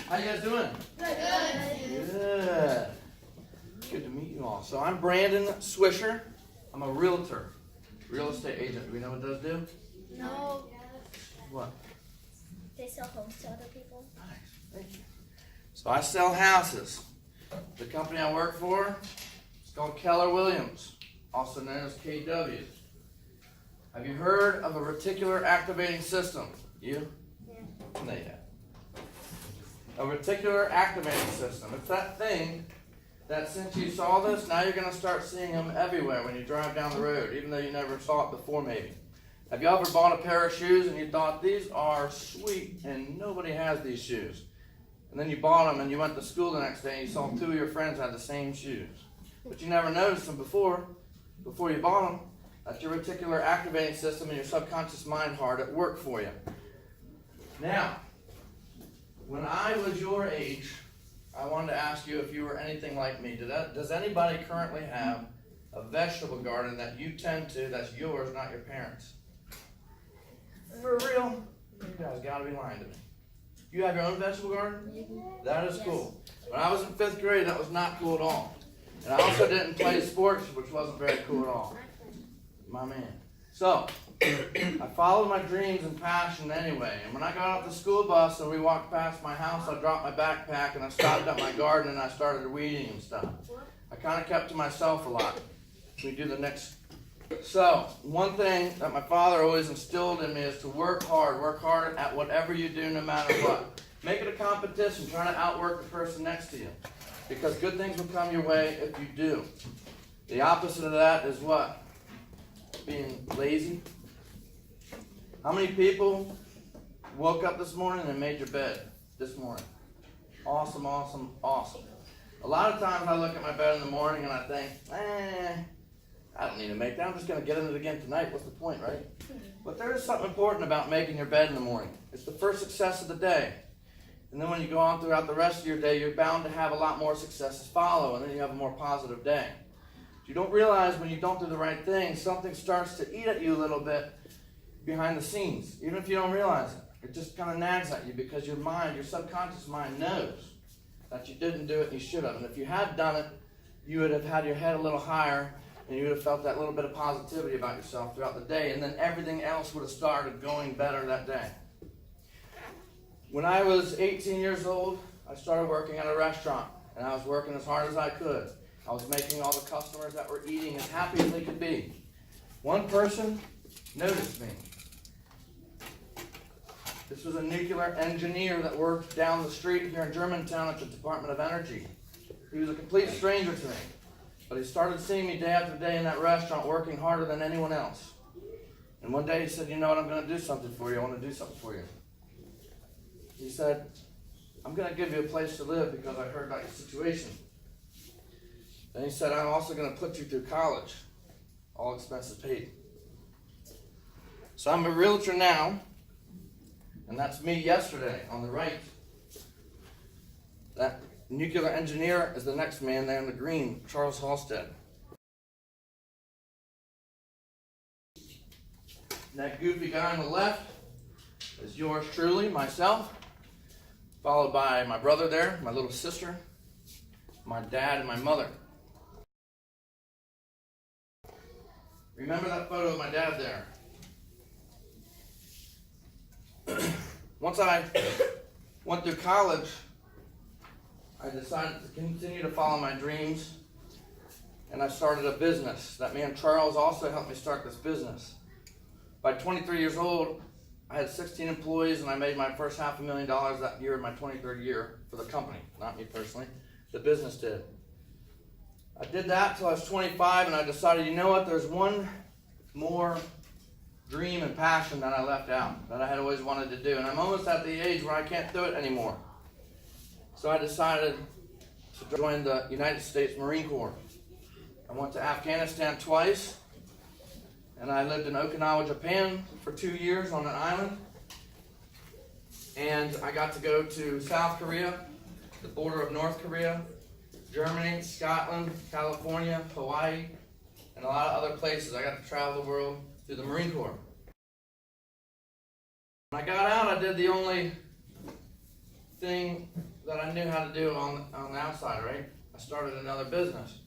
How you guys doing? Good. Good. Good to meet you all. So I'm Brandon Swisher. I'm a realtor, real estate agent. Do we know what those do? No. What? They sell homes to other people. Nice. Thank you. So I sell houses. The company I work for is called Keller Williams, also known as KW. Have you heard of a reticular activating system? You? Yeah. No, you haven't. A reticular activating system. It's that thing that since you saw this, now you're going to start seeing them everywhere when you drive down the road, even though you never saw it before maybe. Have you ever bought a pair of shoes and you thought, these are sweet and nobody has these shoes? And then you bought them and you went to school the next day and you saw two of your friends had the same shoes. But you never noticed them before you bought them. That's your reticular activating system and your subconscious mind hard at work for you. Now, when I was your age, I wanted to ask you if you were anything like me. Does anybody currently have a vegetable garden that you tend to, that's yours, not your parents'? For real? You guys gotta be lying to me. You have your own vegetable garden? That is cool. When I was in 5th grade, that was not cool at all. And I also didn't play sports, which wasn't very cool at all. My man. So, I followed my dreams and passion anyway. And when I got off the school bus and we walked past my house, I dropped my backpack and I stopped at my garden and I started weeding and stuff. I kind of kept to myself a lot. We do the next. So, one thing that my father always instilled in me is to work hard at whatever you do no matter what. Make it a competition, try to outwork the person next to you. Because good things will come your way if you do. The opposite of that is what? Being lazy. How many people woke up this morning and made your bed this morning? Awesome, awesome, awesome. A lot of times I look at my bed in the morning and I think, I don't need to make that. I'm just going to get in it again tonight. What's the point, right? But there is something important about making your bed in the morning. It's the first success of the day. And then when you go on throughout the rest of your day, you're bound to have a lot more successes follow, and then you have a more positive day. You don't realize when you don't do the right thing, something starts to eat at you a little bit behind the scenes, even if you don't realize it. It just kind of nags at you because your mind, your subconscious mind knows that you didn't do it and you should have. And if you had done it, you would have had your head a little higher and you would have felt that little bit of positivity about yourself throughout the day, and then everything else would have started going better that day. When I was 18 years old, I started working at a restaurant, and I was working as hard as I could. I was making all the customers that were eating as happy as they could be. One person noticed me. This was a nuclear engineer that worked down the street here in Germantown at the Department of Energy. He was a complete stranger to me, but he started seeing me day after day in that restaurant working harder than anyone else. And one day he said, you know what, I'm going to do something for you. I want to do something for you. He said, I'm going to give you a place to live because I heard about your situation. Then he said, I'm also going to put you through college, all expenses paid. So I'm a realtor now, and that's me yesterday on the right. That nuclear engineer is the next man there in the green, Charles Halstead. And that goofy guy on the left is yours truly, myself, followed by my brother there, my little sister, my dad, and my mother. Remember that photo of my dad there? Once I went through college, I decided to continue to follow my dreams, and I started a business. That man Charles also helped me start this business. By 23 years old, I had 16 employees, and I made my first $500,000 that year in my 23rd year for the company, not me personally. The business did. I did that till I was 25, and I decided, you know what, there's one more dream and passion that I left out, that I had always wanted to do, and I'm almost at the age where I can't do it anymore. So I decided to join the United States Marine Corps. I went to Afghanistan twice, and I lived in Okinawa, Japan for 2 years on an island, and I got to go to South Korea, the border of North Korea, Germany, Scotland, California, Hawaii, and a lot of other places. I got to travel the world through the Marine Corps. When I got out, I did the only thing that I knew how to do on the outside, right? I started another business.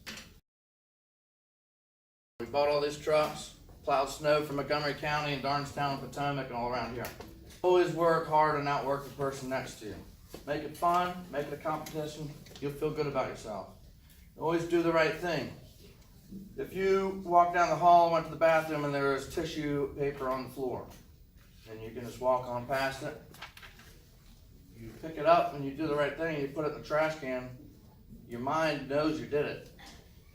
We bought all these trucks, plowed snow from Montgomery County and Darnestown and Potomac and all around here. Always work hard and outwork the person next to you. Make it fun, make it a competition, you'll feel good about yourself. Always do the right thing. If you walk down the hall, went to the bathroom, and there is tissue paper on the floor, and you can just walk on past it, you pick it up and you do the right thing, you put it in the trash can, your mind knows you did it.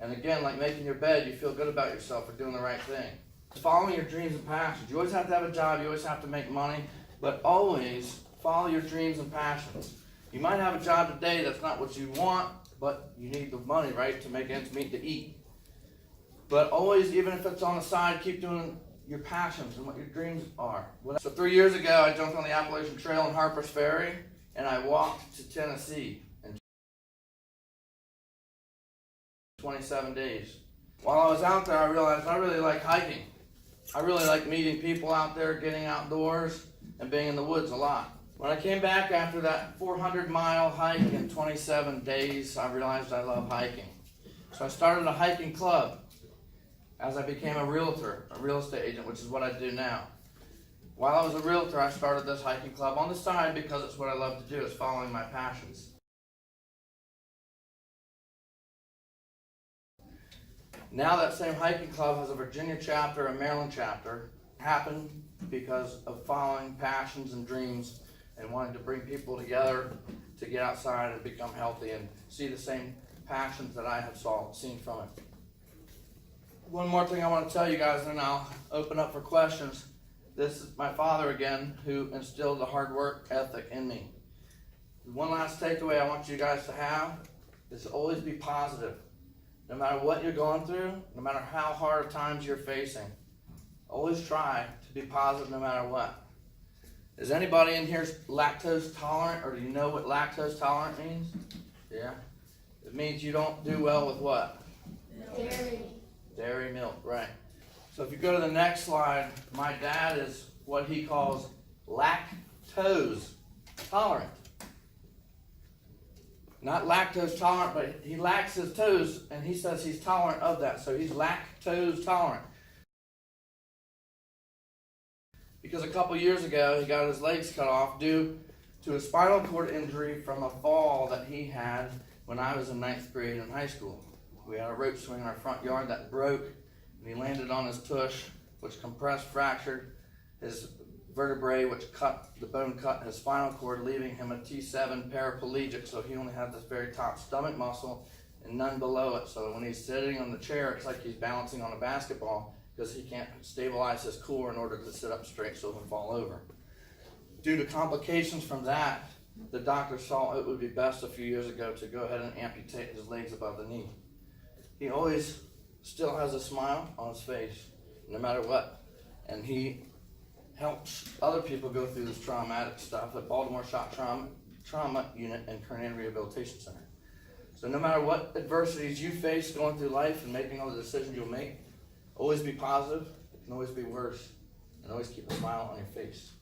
And again, like making your bed, you feel good about yourself for doing the right thing. Following your dreams and passions. You always have to have a job, you always have to make money, but always follow your dreams and passions. You might have a job today that's not what you want, but you need the money, right, to make ends meet to eat. But always, even if it's on the side, keep doing your passions and what your dreams are. So 3 years ago, I jumped on the Appalachian Trail in Harper's Ferry, and I walked to Tennessee in 27 days. While I was out there, I realized I really like hiking. I really like meeting people out there, getting outdoors, and being in the woods a lot. When I came back after that 400-mile hike in 27 days, I realized I love hiking. So I started a hiking club as I became a realtor, a real estate agent, which is what I do now. While I was a realtor, I started this hiking club on the side because it's what I love to do, is following my passions. Now that same hiking club has a Virginia chapter, a Maryland chapter. It happened because of following passions and dreams and wanting to bring people together to get outside and become healthy and see the same passions that I have seen from it. One more thing I want to tell you guys, and then I'll open up for questions. This is my father again, who instilled the hard work ethic in me. One last takeaway I want you guys to have is to always be positive. No matter what you're going through, no matter how hard times you're facing, always try to be positive no matter what. Is anybody in here lactose tolerant, or do you know what lactose tolerant means? Yeah? It means you don't do well with what? Dairy. Dairy milk, right. So if you go to the next slide, my dad is what he calls lactose tolerant. Not lactose tolerant, but he lacks his toes, and he says he's tolerant of that. So he's lactose tolerant. Because a couple years ago, he got his legs cut off due to a spinal cord injury from a fall that he had when I was in 9th grade in high school. We had a rope swing in our front yard that broke, and he landed on his tush, which compressed, fractured his vertebrae, which the bone cut his spinal cord, leaving him a T7 paraplegic. So he only had this very top stomach muscle and none below it. So when he's sitting on the chair, it's like he's balancing on a basketball because he can't stabilize his core in order to sit up straight so he doesn't fall over. Due to complications from that, the doctor saw it would be best a few years ago to go ahead and amputate his legs above the knee. He always still has a smile on his face, no matter what. And he helps other people go through this traumatic stuff at Baltimore Shock Trauma Unit and Kernan Rehabilitation Center. So no matter what adversities you face going through life and making all the decisions you'll make, always be positive. It can always be worse. And always keep a smile on your face.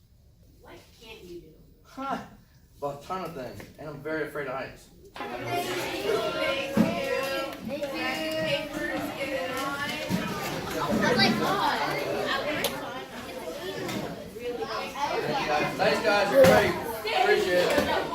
What can't you do? Huh. Well, a ton of things. And I'm very afraid of heights. Thanks, guys. You're great. Appreciate it.